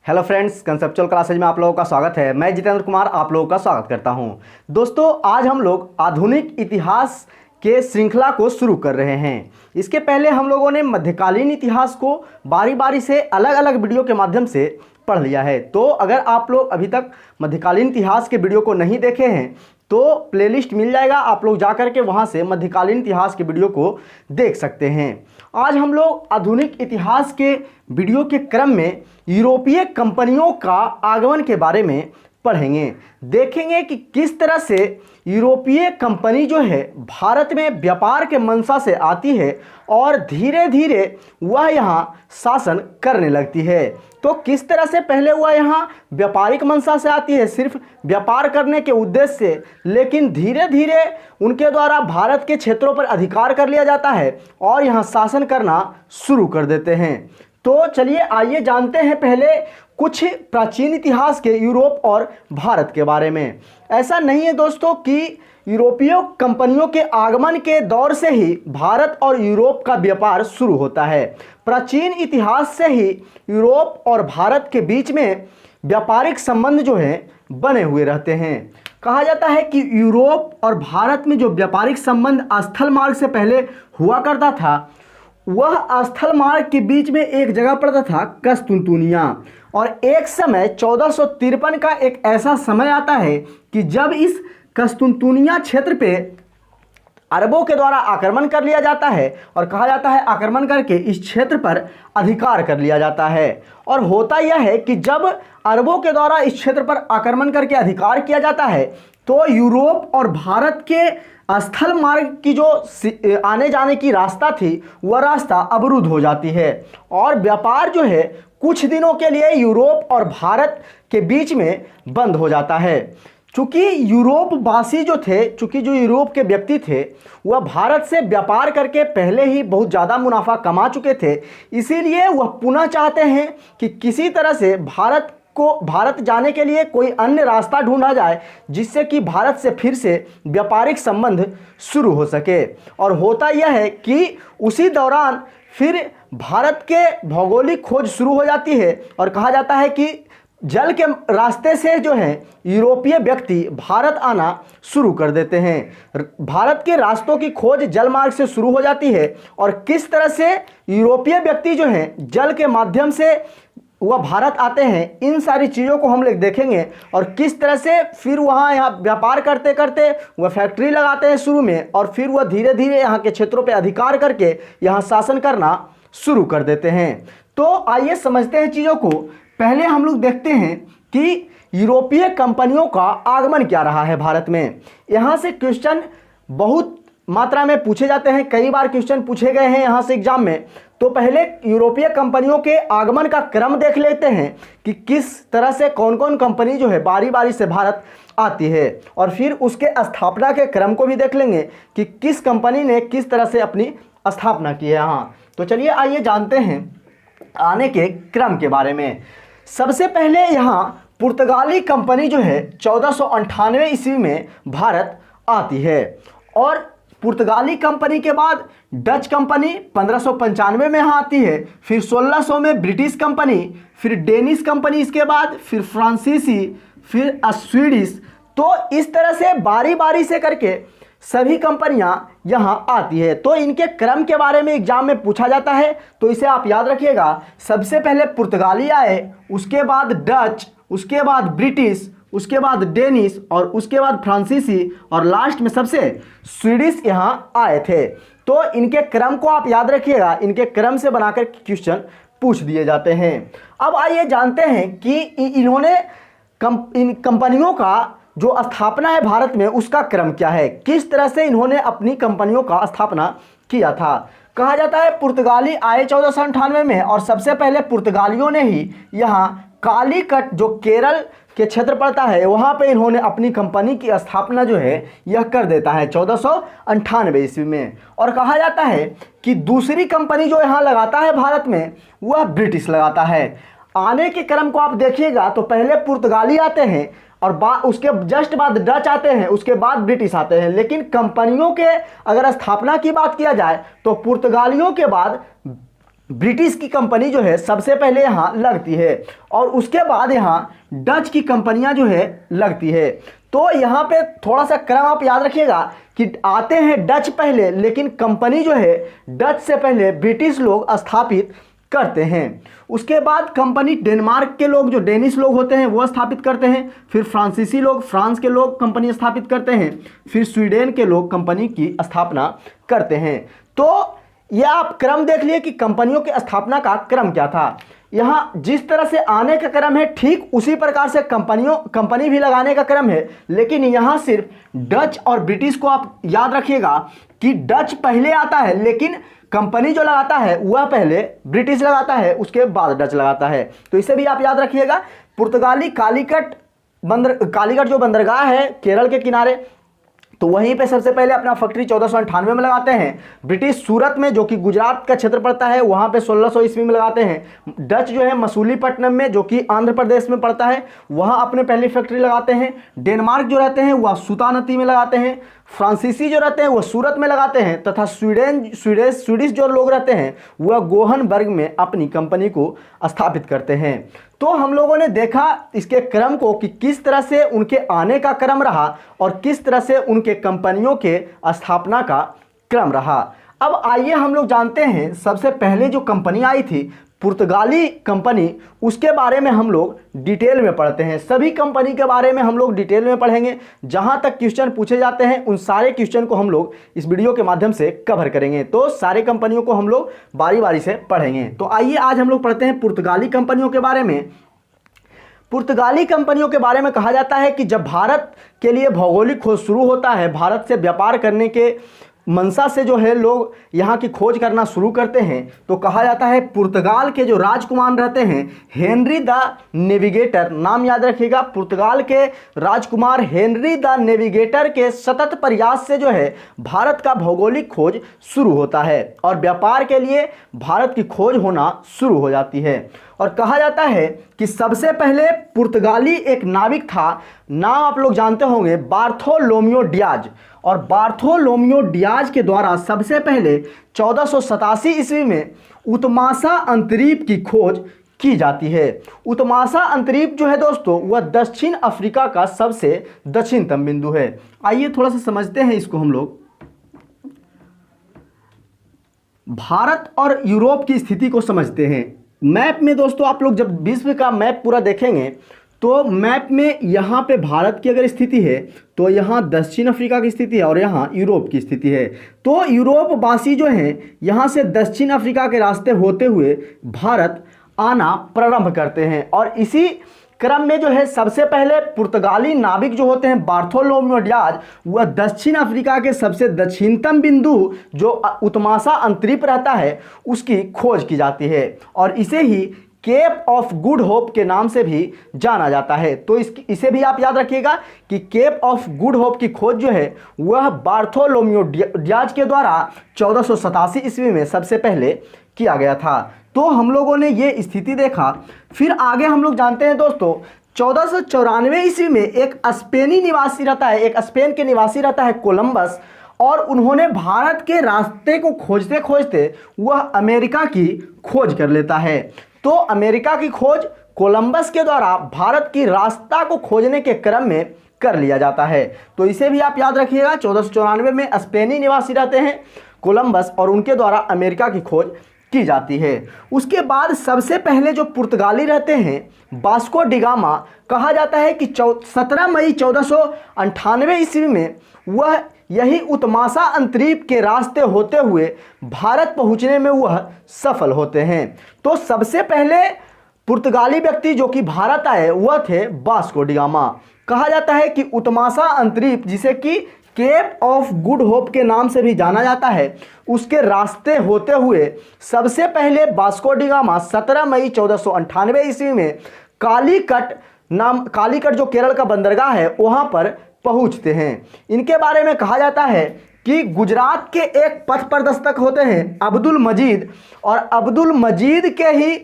Hello friends, conceptual classes में आप लोगों का स्वागत है। मैं जितेंद्र कुमार आप लोगों का स्वागत करता हूं। दोस्तों, आज हम लोग आधुनिक इतिहास के श्रृंखला को शुरू कर रहे हैं। इसके पहले हम लोगों ने मध्यकालीन इतिहास को बारी बारी से अलग अलग वीडियो के माध्यम से पढ़ लिया है। तो अगर आप लोग अभी तक मध्यकालीन इतिहास के वीडियो को नहीं देखे हैं तो प्लेलिस्ट मिल जाएगा, आप लोग जा कर के वहाँ से मध्यकालीन इतिहास के वीडियो को देख सकते हैं। आज हम लोग आधुनिक इतिहास के वीडियो के क्रम में यूरोपीय कंपनियों का आगमन के बारे में पढ़ेंगे। देखेंगे कि किस तरह से यूरोपीय कंपनी जो है भारत में व्यापार के मंशा से आती है और धीरे धीरे वह यहाँ शासन करने लगती है। तो किस तरह से पहले वह यहाँ व्यापारिक मंशा से आती है, सिर्फ व्यापार करने के उद्देश्य से, लेकिन धीरे धीरे उनके द्वारा भारत के क्षेत्रों पर अधिकार कर लिया जाता है और यहाँ शासन करना शुरू कर देते हैं। तो चलिए आइए जानते हैं पहले कुछ प्राचीन इतिहास के यूरोप और भारत के बारे में। ऐसा नहीं है दोस्तों कि यूरोपीय कंपनियों के आगमन के दौर से ही भारत और यूरोप का व्यापार शुरू होता है। प्राचीन इतिहास से ही यूरोप और भारत के बीच में व्यापारिक संबंध जो है बने हुए रहते हैं। कहा जाता है कि यूरोप और भारत में जो व्यापारिक संबंध स्थल मार्ग से पहले हुआ करता था, वह स्थल मार्ग के बीच में एक जगह पड़ता था कस्तुनतुनिया। और एक समय 1453 का एक ऐसा समय आता है कि जब इस कस्तुनतुनिया क्षेत्र पे अरबों के द्वारा आक्रमण कर लिया जाता है और कहा जाता है आक्रमण करके इस क्षेत्र पर अधिकार कर लिया जाता है। और होता यह है कि जब अरबों के द्वारा इस क्षेत्र पर आक्रमण करके अधिकार किया जाता है तो यूरोप और भारत के स्थल मार्ग की जो आने जाने की रास्ता थी वह रास्ता अवरुद्ध हो जाती है और व्यापार जो है कुछ दिनों के लिए यूरोप और भारत के बीच में बंद हो जाता है। चूँकि यूरोप वासी जो थे, चूँकि जो यूरोप के व्यक्ति थे वह भारत से व्यापार करके पहले ही बहुत ज़्यादा मुनाफा कमा चुके थे, इसीलिए वह पुनः चाहते हैं कि किसी तरह से भारत जाने के लिए कोई अन्य रास्ता ढूंढा जाए जिससे कि भारत से फिर से व्यापारिक संबंध शुरू हो सके। और होता यह है कि उसी दौरान फिर भारत के भौगोलिक खोज शुरू हो जाती है और कहा जाता है कि जल के रास्ते से जो है यूरोपीय व्यक्ति भारत आना शुरू कर देते हैं। भारत के रास्तों की खोज जल मार्ग से शुरू हो जाती है और किस तरह से यूरोपीय व्यक्ति जो हैं जल के माध्यम से वह भारत आते हैं, इन सारी चीज़ों को हम लोग देखेंगे। और किस तरह से फिर वहाँ यहाँ व्यापार करते करते वह फैक्ट्री लगाते हैं शुरू में और फिर वह धीरे धीरे यहाँ के क्षेत्रों पे अधिकार करके यहाँ शासन करना शुरू कर देते हैं। तो आइए समझते हैं चीज़ों को। पहले हम लोग देखते हैं कि यूरोपीय कंपनियों का आगमन क्या रहा है भारत में। यहाँ से क्वेश्चन बहुत मात्रा में पूछे जाते हैं, कई बार क्वेश्चन पूछे गए हैं यहाँ से एग्जाम में। तो पहले यूरोपीय कंपनियों के आगमन का क्रम देख लेते हैं कि किस तरह से कौन कौन कंपनी जो है बारी बारी से भारत आती है, और फिर उसके स्थापना के क्रम को भी देख लेंगे कि किस कंपनी ने किस तरह से अपनी स्थापना की है यहाँ। तो चलिए आइए जानते हैं आने के क्रम के बारे में। सबसे पहले यहाँ पुर्तगाली कंपनी जो है 1498 ईस्वी में भारत आती है और पुर्तगाली कंपनी के बाद डच कंपनी 1595 में यहाँ आती है, फिर 1600 में ब्रिटिश कंपनी, फिर डेनिश कंपनी, इसके बाद फिर फ्रांसीसी, फिर स्वीडिश। तो इस तरह से बारी बारी से करके सभी कंपनियां यहाँ आती है। तो इनके क्रम के बारे में एग्जाम में पूछा जाता है, तो इसे आप याद रखिएगा। सबसे पहले पुर्तगाली आए, उसके बाद डच, उसके बाद ब्रिटिश, उसके बाद डेनिश और उसके बाद फ्रांसीसी और लास्ट में सबसे स्वीडिश यहाँ आए थे। तो इनके क्रम को आप याद रखिएगा, इनके क्रम से बनाकर क्वेश्चन पूछ दिए जाते हैं। अब आइए जानते हैं कि इन्होंने इन कंपनियों का जो स्थापना है भारत में उसका क्रम क्या है, किस तरह से इन्होंने अपनी कंपनियों का स्थापना किया था। कहा जाता है पुर्तगाली आए 1498 में और सबसे पहले पुर्तगालियों ने ही यहाँ कालीकट जो केरल के क्षेत्र पड़ता है वहाँ पे इन्होंने अपनी कंपनी की स्थापना जो है यह कर देता है 1498 ईस्वी में। और कहा जाता है कि दूसरी कंपनी जो यहाँ लगाता है भारत में वह ब्रिटिश लगाता है। आने के क्रम को आप देखिएगा तो पहले पुर्तगाली आते हैं और उसके जस्ट बाद डच आते हैं, उसके बाद ब्रिटिश आते हैं। लेकिन कंपनियों के अगर स्थापना की बात किया जाए तो पुर्तगालियों के बाद ब्रिटिश की कंपनी जो है सबसे पहले यहाँ लगती है और उसके बाद यहाँ डच की कंपनियाँ जो है लगती है। तो यहाँ पे थोड़ा सा क्रम आप याद रखिएगा कि आते हैं डच पहले, लेकिन कंपनी जो है डच से पहले ब्रिटिश लोग स्थापित करते हैं। उसके बाद कंपनी डेनमार्क के लोग, जो डेनिश लोग होते हैं, वो स्थापित करते हैं। फिर फ्रांसीसी लोग, फ्रांस के लोग कंपनी स्थापित करते हैं। फिर स्वीडन के लोग कंपनी की स्थापना करते हैं। तो यह आप क्रम देख लिए कि कंपनियों की स्थापना का क्रम क्या था। यहाँ जिस तरह से आने का क्रम है ठीक उसी प्रकार से कंपनी भी लगाने का क्रम है, लेकिन यहाँ सिर्फ डच और ब्रिटिश को आप याद रखिएगा कि डच पहले आता है, लेकिन कंपनी जो लगाता है वह पहले ब्रिटिश लगाता है, उसके बाद डच लगाता है। तो इसे भी आप याद रखिएगा। पुर्तगाली कालीकट जो बंदरगाह है केरल के किनारे, तो वहीं पे सबसे पहले अपना फैक्ट्री 1498 में लगाते हैं। ब्रिटिश सूरत में, जो कि गुजरात का क्षेत्र पड़ता है, वहाँ पे 1600 ईस्वी में लगाते हैं। डच जो है मसूलीपट्टनम में, जो कि आंध्र प्रदेश में पड़ता है, वहाँ अपने पहली फैक्ट्री लगाते हैं। डेनमार्क जो रहते हैं वह सूतानदी में लगाते हैं। फ्रांसीसी जो रहते हैं वह सूरत में लगाते हैं, तथा स्वीडिश जो लोग रहते हैं वह गोहनबर्ग में अपनी कंपनी को स्थापित करते हैं। तो हम लोगों ने देखा इसके क्रम को कि किस तरह से उनके आने का क्रम रहा और किस तरह से उनके कंपनियों के स्थापना का क्रम रहा। अब आइए हम लोग जानते हैं सबसे पहले जो कंपनी आई थी पुर्तगाली कंपनी, उसके बारे में हम लोग डिटेल में पढ़ते हैं। सभी कंपनी के बारे में हम लोग डिटेल में पढ़ेंगे। जहां तक क्वेश्चन पूछे जाते हैं उन सारे क्वेश्चन को हम लोग इस वीडियो के माध्यम से कवर करेंगे। तो सारे कंपनियों को हम लोग बारी बारी से पढ़ेंगे। तो आइए आज हम लोग पढ़ते हैं पुर्तगाली कंपनियों के बारे में। पुर्तगाली कंपनियों के बारे में कहा जाता है कि जब भारत के लिए भौगोलिक खोज शुरू होता है, भारत से व्यापार करने के मंशा से जो है लोग यहाँ की खोज करना शुरू करते हैं, तो कहा जाता है पुर्तगाल के जो राजकुमार रहते हैं हेनरी द नेविगेटर, नाम याद रखिएगा, पुर्तगाल के राजकुमार हेनरी द नेविगेटर के सतत प्रयास से जो है भारत का भौगोलिक खोज शुरू होता है और व्यापार के लिए भारत की खोज होना शुरू हो जाती है। और कहा जाता है कि सबसे पहले पुर्तगाली एक नाविक था, नाम आप लोग जानते होंगे बार्थोलोमियो डियाज, और बार्थोलोमियो डियाज के द्वारा सबसे पहले 1487 ईस्वी में उत्मासा अंतरीप की खोज की जाती है। उत्मासा अंतरीप जो है दोस्तों वह दक्षिण अफ्रीका का सबसे दक्षिणतम बिंदु है। आइए थोड़ा सा समझते हैं इसको हम लोग। भारत और यूरोप की स्थिति को समझते हैं। मैप में दोस्तों आप लोग जब विश्व का मैप पूरा देखेंगे तो मैप में यहाँ पे भारत की अगर स्थिति है तो यहाँ दक्षिण अफ्रीका की स्थिति है और यहाँ यूरोप की स्थिति है। तो यूरोप वासी जो हैं यहाँ से दक्षिण अफ्रीका के रास्ते होते हुए भारत आना प्रारंभ करते हैं और इसी क्रम में जो है सबसे पहले पुर्तगाली नाविक जो होते हैं बार्थोलोमियो डियाज, वह दक्षिण अफ्रीका के सबसे दक्षिणतम बिंदु जो उत्मासा अंतरीप रहता है उसकी खोज की जाती है और इसे he kept of good hope के नाम से भी जाना जाता है। तो इसे भी आप याद रखिएगा कि केप ऑफ गुड होप की खोज जो है वह बार्थोलोमियो डियाज के द्वारा 1487 ईस्वी में सबसे पहले किया गया था। तो हम लोगों ने ये स्थिति देखा। फिर आगे हम लोग जानते हैं दोस्तों 1494 ईस्वी में एक स्पेनी निवासी रहता है, एक स्पेन के निवासी रहता है कोलंबस, और उन्होंने भारत के रास्ते को खोजते खोजते वह अमेरिका की खोज कर लेता है। तो अमेरिका की खोज कोलंबस के द्वारा भारत की रास्ता को खोजने के क्रम में कर लिया जाता है। तो इसे भी आप याद रखिएगा। 1494 में स्पेनी निवासी रहते हैं कोलंबस और उनके द्वारा अमेरिका की खोज की जाती है। उसके बाद सबसे पहले जो पुर्तगाली रहते हैं वास्को डी गामा, कहा जाता है कि 17 मई 1498 ईस्वी में वह यही उत्मासा अंतरीप के रास्ते होते हुए भारत पहुंचने में वह सफल होते हैं। तो सबसे पहले पुर्तगाली व्यक्ति जो कि भारत आए वह थे वास्को डी गामा। कहा जाता है कि उत्मासा अंतरीप, जिसे कि केप ऑफ गुड होप के नाम से भी जाना जाता है, उसके रास्ते होते हुए सबसे पहले वास्को डी गामा 17 मई 1498 ईस्वी में कालीकट जो केरल का बंदरगाह है वहां पर पहुंचते हैं। इनके बारे में कहा जाता है कि गुजरात के एक पथ प्रदर्शक होते हैं अब्दुल मजीद, और अब्दुल मजीद के ही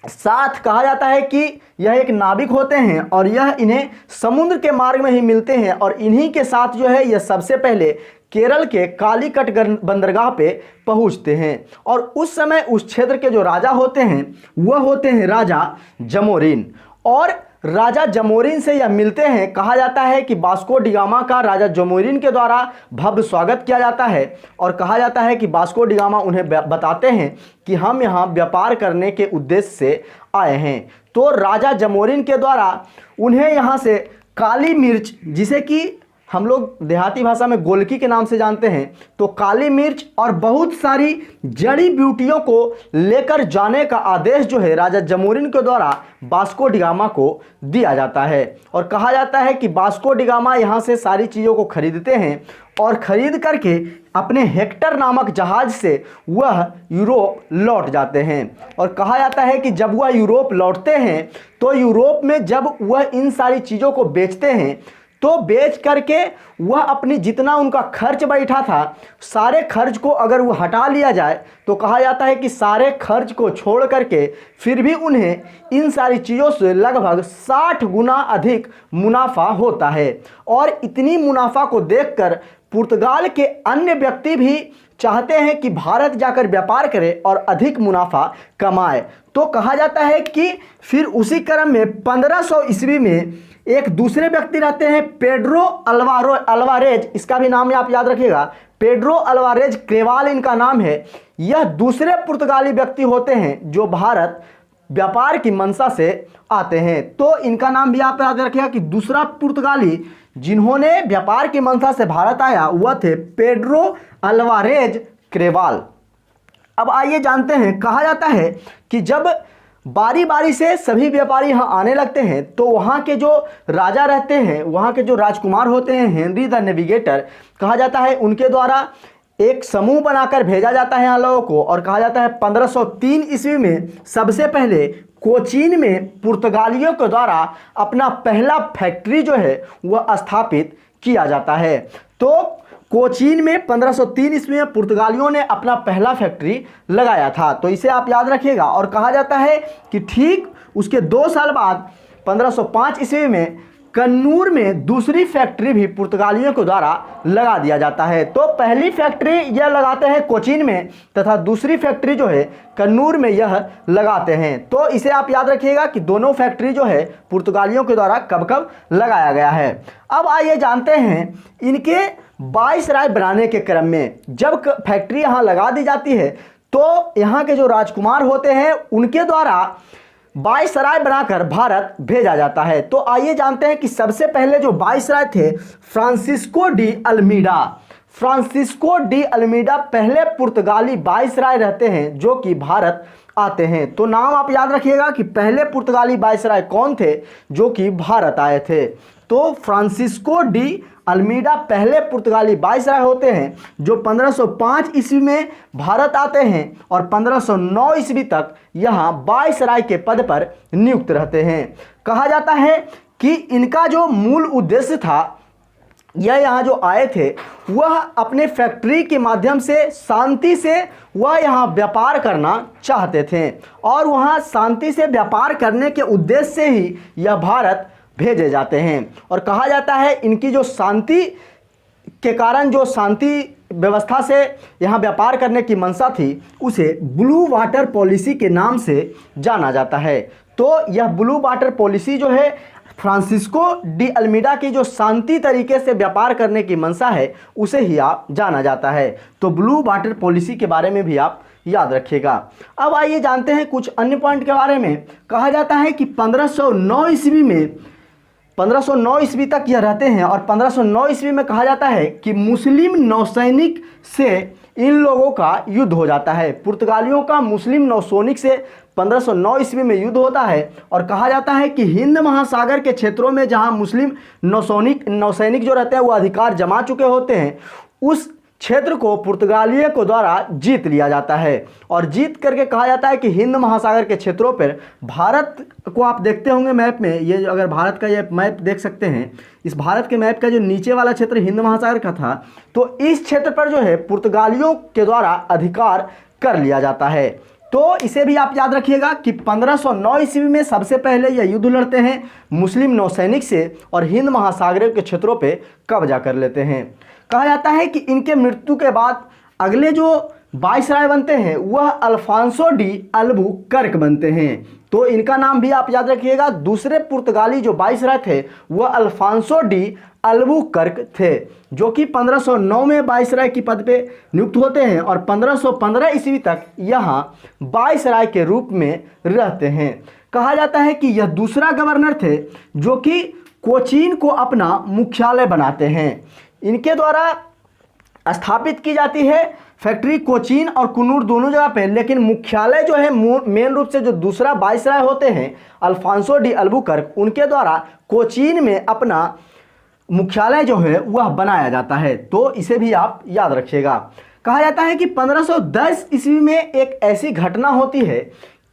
साथ कहा जाता है कि यह एक नाविक होते हैं और यह इन्हें समुद्र के मार्ग में ही मिलते हैं और इन्हीं के साथ जो है यह सबसे पहले केरल के कालीकट बंदरगाह पे पहुंचते हैं। और उस समय उस क्षेत्र के जो राजा होते हैं वह होते हैं राजा जमोरिन। और राजा जमोरिन से यह मिलते हैं। कहा जाता है कि वास्को डी गामा का राजा जमोरिन के द्वारा भव्य स्वागत किया जाता है और कहा जाता है कि वास्को डी गामा उन्हें बताते हैं कि हम यहाँ व्यापार करने के उद्देश्य से आए हैं। तो राजा जमोरिन के द्वारा उन्हें यहाँ से काली मिर्च, जिसे कि हम लोग देहाती भाषा में गोलकी के नाम से जानते हैं, तो काली मिर्च और बहुत सारी जड़ी बूटियों को लेकर जाने का आदेश जो है राजा जमोरिन के द्वारा वास्को डी गामा को दिया जाता है। और कहा जाता है कि वास्को डी गामा यहाँ से सारी चीज़ों को खरीदते हैं और ख़रीद करके अपने हेक्टर नामक जहाज़ से वह यूरोप लौट जाते हैं। और कहा जाता है कि जब वह यूरोप लौटते हैं तो यूरोप में जब वह इन सारी चीज़ों को बेचते हैं तो बेच करके वह अपनी जितना उनका खर्च बैठा था सारे खर्च को अगर वो हटा लिया जाए तो कहा जाता है कि सारे खर्च को छोड़ करके फिर भी उन्हें इन सारी चीज़ों से लगभग 60 गुना अधिक मुनाफा होता है। और इतनी मुनाफा को देखकर पुर्तगाल के अन्य व्यक्ति भी चाहते हैं कि भारत जाकर व्यापार करे और अधिक मुनाफा कमाए। तो कहा जाता है कि फिर उसी क्रम में 1500 ईस्वी में एक दूसरे व्यक्ति रहते हैं पेड्रो अल्वारेज, इसका भी नाम आप याद रखिएगा, पेड्रो अल्वारेज क्रेवाल इनका नाम है। यह दूसरे पुर्तगाली व्यक्ति होते हैं जो भारत व्यापार की मंशा से आते हैं। तो इनका नाम भी आप याद रखिएगा कि दूसरा पुर्तगाली जिन्होंने व्यापार की मंशा से भारत आया वह थे पेड्रो अल्वारेज क्रेवाल। अब आइए जानते हैं, कहा जाता है कि जब बारी बारी से सभी व्यापारी यहाँ आने लगते हैं तो वहाँ के जो राजा रहते हैं, वहाँ के जो राजकुमार होते हैं हेनरी द नेविगेटर, कहा जाता है उनके द्वारा एक समूह बनाकर भेजा जाता है यहाँ लोगों को। और कहा जाता है 1503 ईस्वी में सबसे पहले कोचीन में पुर्तगालियों के द्वारा अपना पहला फैक्ट्री जो है वह स्थापित किया जाता है। तो कोचीन में 1503 ईस्वी में पुर्तगालियों ने अपना पहला फैक्ट्री लगाया था, तो इसे आप याद रखिएगा। और कहा जाता है कि ठीक उसके 2 साल बाद 1505 ईस्वी में कन्नूर में दूसरी फैक्ट्री भी पुर्तगालियों के द्वारा लगा दिया जाता है। तो पहली फैक्ट्री यह लगाते हैं कोचीन में तथा दूसरी फैक्ट्री जो है कन्नूर में यह लगाते हैं। तो इसे आप याद रखिएगा कि दोनों फैक्ट्री जो है पुर्तगालियों के द्वारा कब कब लगाया गया है। अब आइए जानते हैं इनके वाइसराय बनाने के क्रम में जब फैक्ट्री यहाँ लगा दी जाती है तो यहाँ के जो राजकुमार होते हैं उनके द्वारा वाइसराय बनाकर भारत भेजा जाता है। तो आइए जानते हैं कि सबसे पहले जो वाइसराय थे Francisco de Almeida. Francisco de Almeida पहले पुर्तगाली वाइसराय रहते हैं जो कि भारत आते हैं। तो नाम आप याद रखिएगा कि पहले पुर्तगाली वाइसराय कौन थे जो कि भारत आए थे। तो फ्रांसिस्को डी अल्मीडा पहले पुर्तगाली वाइसराय होते हैं जो 1505 ईस्वी में भारत आते हैं और 1509 ईस्वी तक यहाँ वाइसराय के पद पर नियुक्त रहते हैं। कहा जाता है कि इनका जो मूल उद्देश्य था, यह यहाँ जो आए थे वह अपने फैक्ट्री के माध्यम से शांति से वह यहाँ व्यापार करना चाहते थे और वहाँ शांति से व्यापार करने के उद्देश्य से ही यह भारत भेजे जाते हैं। और कहा जाता है इनकी जो शांति के कारण जो शांति व्यवस्था से यहाँ व्यापार करने की मंशा थी उसे ब्लू वाटर पॉलिसी के नाम से जाना जाता है। तो यह ब्लू वाटर पॉलिसी जो है फ्रांसिस्को डी अल्मीडा की जो शांति तरीके से व्यापार करने की मंशा है उसे ही आप जाना जाता है। तो ब्लू वाटर पॉलिसी के बारे में भी आप याद रखिएगा। अब आइए जानते हैं कुछ अन्य पॉइंट के बारे में। कहा जाता है कि 1509 ईस्वी तक यह रहते हैं और 1509 ईस्वी में कहा जाता है कि मुस्लिम नौसैनिक से इन लोगों का युद्ध हो जाता है। पुर्तगालियों का मुस्लिम नौसैनिक से 1509 ईस्वी में युद्ध होता है और कहा जाता है कि हिंद महासागर के क्षेत्रों में जहां मुस्लिम नौसैनिक जो रहते हैं वो अधिकार जमा चुके होते हैं, उस क्षेत्र को पुर्तगालियों के द्वारा जीत लिया जाता है। और जीत करके कहा जाता है कि हिंद महासागर के क्षेत्रों पर भारत को आप देखते होंगे मैप में, ये अगर भारत का ये मैप देख सकते हैं, इस भारत के मैप का जो नीचे वाला क्षेत्र हिंद महासागर का था, तो इस क्षेत्र पर जो है पुर्तगालियों के द्वारा अधिकार कर लिया जाता है। तो इसे भी आप याद रखिएगा कि 1509 ईस्वी में सबसे पहले यह युद्ध लड़ते हैं मुस्लिम नौसैनिक से और हिंद महासागर के क्षेत्रों पे कब्जा कर लेते हैं। कहा जाता है कि इनके मृत्यु के बाद अगले जो वाइसराय बनते हैं वह अल्फांसो डी अल्बुकर्क बनते हैं। तो इनका नाम भी आप याद रखिएगा। दूसरे पुर्तगाली जो वाइसराय थे वह अल्फांसो डी अल्बुकर्क थे, जो कि 1509 में वाइसराय की पद पे नियुक्त होते हैं और 1515 ईस्वी तक यहाँ वाइसराय के रूप में रहते हैं। कहा जाता है कि यह दूसरा गवर्नर थे जो कि कोचीन को अपना मुख्यालय बनाते हैं। इनके द्वारा स्थापित की जाती है फैक्ट्री कोचीन और कुन्नूर दोनों जगह पे, लेकिन मुख्यालय जो है मेन रूप से जो दूसरा वाइसराय होते हैं अल्फांसो डी अल्बुकर्क, उनके द्वारा कोचीन में अपना मुख्यालय जो है वह बनाया जाता है। तो इसे भी आप याद रखिएगा। कहा जाता है कि 1510 ईस्वी में एक ऐसी घटना होती है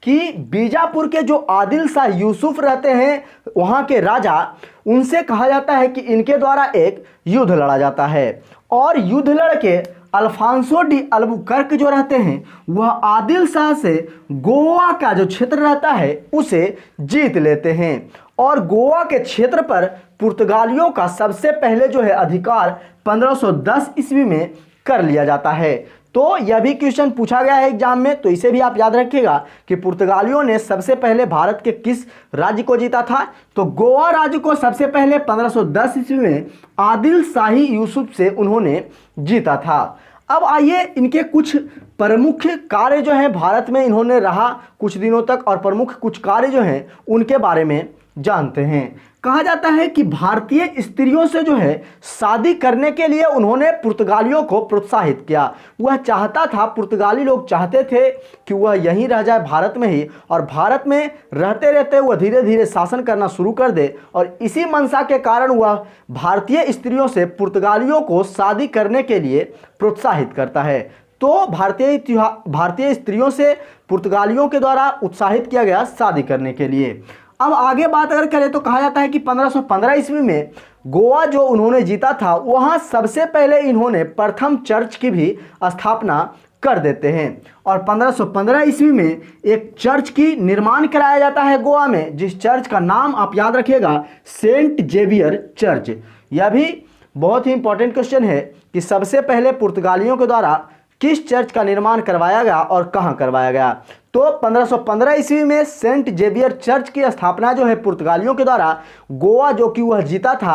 कि बीजापुर के जो आदिल शाह यूसुफ रहते हैं वहाँ के राजा, उनसे कहा जाता है कि इनके द्वारा एक युद्ध लड़ा जाता है और युद्ध लड़के अल्फांसो डी अल्बुकर्क जो रहते हैं वह आदिल शाह से गोवा का जो क्षेत्र रहता है उसे जीत लेते हैं और गोवा के क्षेत्र पर पुर्तगालियों का सबसे पहले जो है अधिकार 1510 ईस्वी में कर लिया जाता है। तो यह भी क्वेश्चन पूछा गया है एग्जाम में, तो इसे भी आप याद रखिएगा कि पुर्तगालियों ने सबसे पहले भारत के किस राज्य को जीता था। तो गोवा राज्य को सबसे पहले 1510 ईस्वी में आदिल शाही यूसुफ से उन्होंने जीता था। अब आइए इनके कुछ प्रमुख कार्य जो है भारत में इन्होंने रहा कुछ दिनों तक और प्रमुख कुछ कार्य जो हैं उनके बारे में जानते हैं। कहा जाता है कि भारतीय स्त्रियों से जो है शादी करने के लिए उन्होंने पुर्तगालियों को प्रोत्साहित किया। वह चाहता था, पुर्तगाली लोग चाहते थे कि वह यहीं रह जाए भारत में ही, और भारत में रहते रहते वह धीरे धीरे शासन करना शुरू कर दे, और इसी मंशा के कारण वह भारतीय स्त्रियों से पुर्तगालियों को शादी करने के लिए प्रोत्साहित करता है। तो भारतीय स्त्रियों से पुर्तगालियों के द्वारा उत्साहित किया गया शादी करने के लिए। अब आगे बात अगर करें तो कहा जाता है कि 1515 ईस्वी में गोवा जो उन्होंने जीता था वहाँ सबसे पहले इन्होंने प्रथम चर्च की भी स्थापना कर देते हैं और 1515 ईस्वी में एक चर्च की निर्माण कराया जाता है गोवा में, जिस चर्च का नाम आप याद रखिएगा सेंट जेवियर चर्च। यह भी बहुत ही इंपॉर्टेंट क्वेश्चन है कि सबसे पहले पुर्तगालियों के द्वारा किस चर्च का निर्माण करवाया गया और कहां करवाया गया। तो 1515 ईस्वी में सेंट जेवियर चर्च की स्थापना जो है पुर्तगालियों के द्वारा गोवा जो कि वह जीता था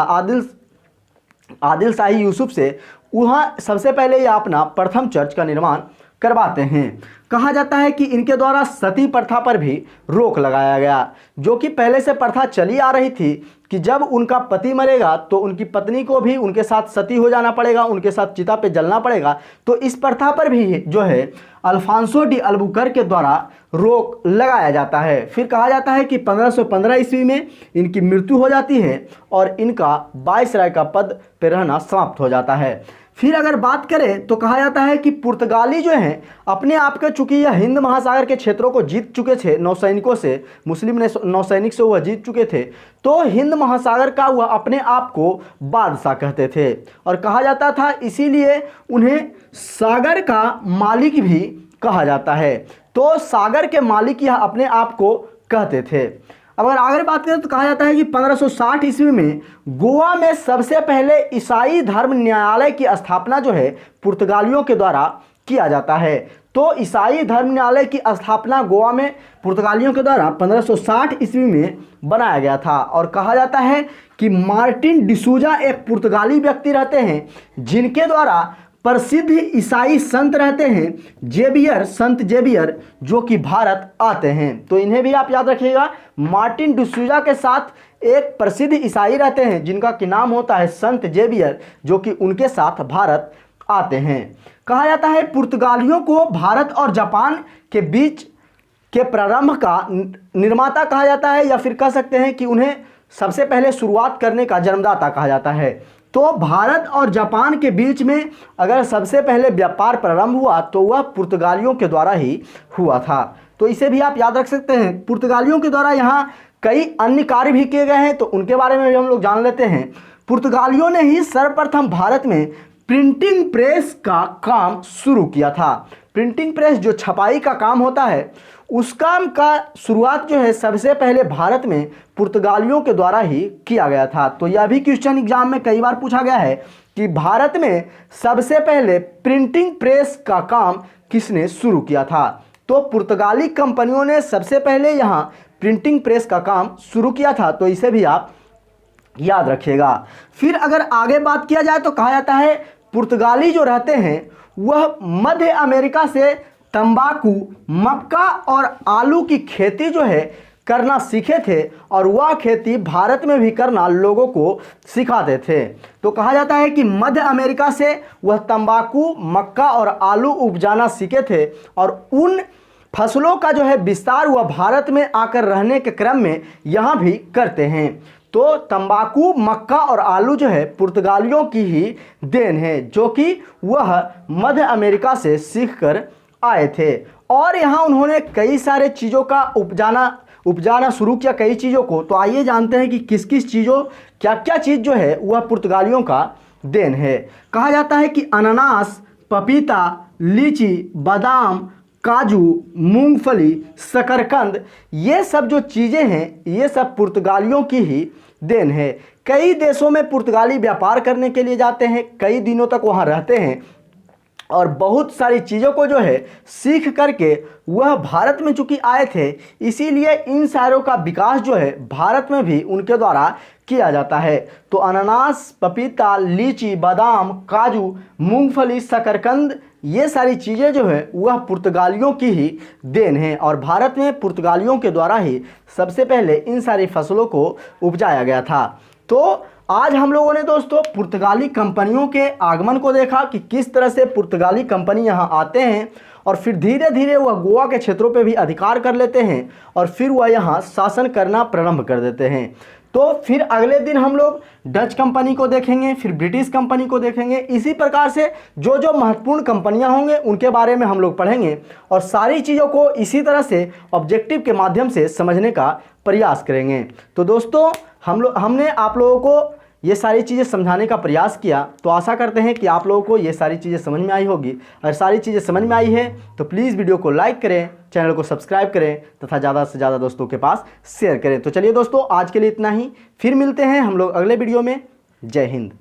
आदिल शाही यूसुफ से, वहाँ सबसे पहले यह अपना प्रथम चर्च का निर्माण करवाते हैं। कहा जाता है कि इनके द्वारा सती प्रथा पर भी रोक लगाया गया, जो कि पहले से प्रथा चली आ रही थी कि जब उनका पति मरेगा तो उनकी पत्नी को भी उनके साथ सती हो जाना पड़ेगा, उनके साथ चिता पे जलना पड़ेगा। तो इस प्रथा पर भी जो है अल्फांसो डी अल्बुकर्क के द्वारा रोक लगाया जाता है। फिर कहा जाता है कि 1515 ईस्वी में इनकी मृत्यु हो जाती है और इनका वाइसराय का पद पे रहना समाप्त हो जाता है। फिर अगर बात करें तो कहा जाता है कि पुर्तगाली जो हैं अपने आप के, चूंकि यह हिंद महासागर के क्षेत्रों को जीत चुके थे नौसैनिकों से, मुस्लिम नौसैनिक से वह जीत चुके थे, तो हिंद महासागर का वह अपने आप को बादशाह कहते थे और कहा जाता था, इसीलिए उन्हें सागर का मालिक भी कहा जाता है। तो सागर के मालिक यह अपने आप को कहते थे। अगर आगे बात करें तो कहा जाता है कि 1560 ईस्वी में गोवा में सबसे पहले ईसाई धर्म न्यायालय की स्थापना जो है पुर्तगालियों के द्वारा किया जाता है। तो ईसाई धर्म न्यायालय की स्थापना गोवा में पुर्तगालियों के द्वारा 1560 ईस्वी में बनाया गया था और कहा जाता है कि मार्टिन डिसूजा एक पुर्तगाली व्यक्ति रहते हैं जिनके द्वारा प्रसिद्ध ईसाई संत रहते हैं संत जेवियर, जो कि भारत आते हैं। तो इन्हें भी आप याद रखिएगा। मार्टिन डिसूजा के साथ एक प्रसिद्ध ईसाई रहते हैं जिनका कि नाम होता है संत जेवियर, जो कि उनके साथ भारत आते हैं। कहा जाता है पुर्तगालियों को भारत और जापान के बीच के प्रारंभ का निर्माता कहा जाता है, या फिर कह सकते हैं कि उन्हें सबसे पहले शुरुआत करने का जन्मदाता कहा जाता है। तो भारत और जापान के बीच में अगर सबसे पहले व्यापार प्रारंभ हुआ तो वह पुर्तगालियों के द्वारा ही हुआ था। तो इसे भी आप याद रख सकते हैं। पुर्तगालियों के द्वारा यहाँ कई अन्य कार्य भी किए गए हैं, तो उनके बारे में भी हम लोग जान लेते हैं। पुर्तगालियों ने ही सर्वप्रथम भारत में प्रिंटिंग प्रेस का काम शुरू किया था। प्रिंटिंग प्रेस जो छपाई का काम होता है, उस काम का शुरुआत जो है सबसे पहले भारत में पुर्तगालियों के द्वारा ही किया गया था। तो यह भी क्वेश्चन एग्जाम में कई बार पूछा गया है कि भारत में सबसे पहले प्रिंटिंग प्रेस का काम किसने शुरू किया था। तो पुर्तगाली कंपनियों ने सबसे पहले यहाँ प्रिंटिंग प्रेस का काम शुरू किया था, तो इसे भी आप याद रखिएगा। फिर अगर आगे बात किया जाए तो कहा जाता है पुर्तगाली जो रहते हैं वह मध्य अमेरिका से तंबाकू, मक्का और आलू की खेती जो है करना सीखे थे और वह खेती भारत में भी करना लोगों को सिखाते थे। तो कहा जाता है कि मध्य अमेरिका से वह तंबाकू, मक्का और आलू उपजाना सीखे थे और उन फसलों का जो है विस्तार वह भारत में आकर रहने के क्रम में यहाँ भी करते हैं। तो तंबाकू, मक्का और आलू जो है पुर्तगालियों की ही देन है, जो कि वह मध्य अमेरिका से सीखकर आए थे और यहाँ उन्होंने कई सारे चीज़ों का उपजाना शुरू किया, कई चीज़ों को। तो आइए जानते हैं कि किस किस चीज़ों, क्या क्या चीज़ जो है वह पुर्तगालियों का देन है। कहा जाता है कि अनानास, पपीता, लीची, बादाम, काजू, मूंगफली, शकरकंद, ये सब जो चीज़ें हैं ये सब पुर्तगालियों की ही देन है। कई देशों में पुर्तगाली व्यापार करने के लिए जाते हैं, कई दिनों तक वहाँ रहते हैं और बहुत सारी चीज़ों को जो है सीख करके वह भारत में चूँकि आए थे, इसीलिए इन सारों का विकास जो है भारत में भी उनके द्वारा किया जाता है। तो अनानास, पपीता, लीची, बादाम, काजू, मूंगफली, शकरकंद, ये सारी चीज़ें जो है वह पुर्तगालियों की ही देन है और भारत में पुर्तगालियों के द्वारा ही सबसे पहले इन सारी फसलों को उपजाया गया था। तो आज हम लोगों ने दोस्तों पुर्तगाली कंपनियों के आगमन को देखा कि किस तरह से पुर्तगाली कंपनी यहाँ आते हैं और फिर धीरे धीरे वह गोवा के क्षेत्रों पे भी अधिकार कर लेते हैं और फिर वह यहाँ शासन करना प्रारंभ कर देते हैं। तो फिर अगले दिन हम लोग डच कंपनी को देखेंगे, फिर ब्रिटिश कंपनी को देखेंगे। इसी प्रकार से जो जो महत्वपूर्ण कंपनियां होंगे उनके बारे में हम लोग पढ़ेंगे और सारी चीज़ों को इसी तरह से ऑब्जेक्टिव के माध्यम से समझने का प्रयास करेंगे। तो दोस्तों हमने आप लोगों को ये सारी चीज़ें समझाने का प्रयास किया, तो आशा करते हैं कि आप लोगों को ये सारी चीज़ें समझ में आई होगी। अगर सारी चीज़ें समझ में आई है तो प्लीज़ वीडियो को लाइक करें, चैनल को सब्सक्राइब करें तथा ज़्यादा से ज़्यादा दोस्तों के पास शेयर करें। तो चलिए दोस्तों, आज के लिए इतना ही, फिर मिलते हैं हम लोग अगले वीडियो में। जय हिंद।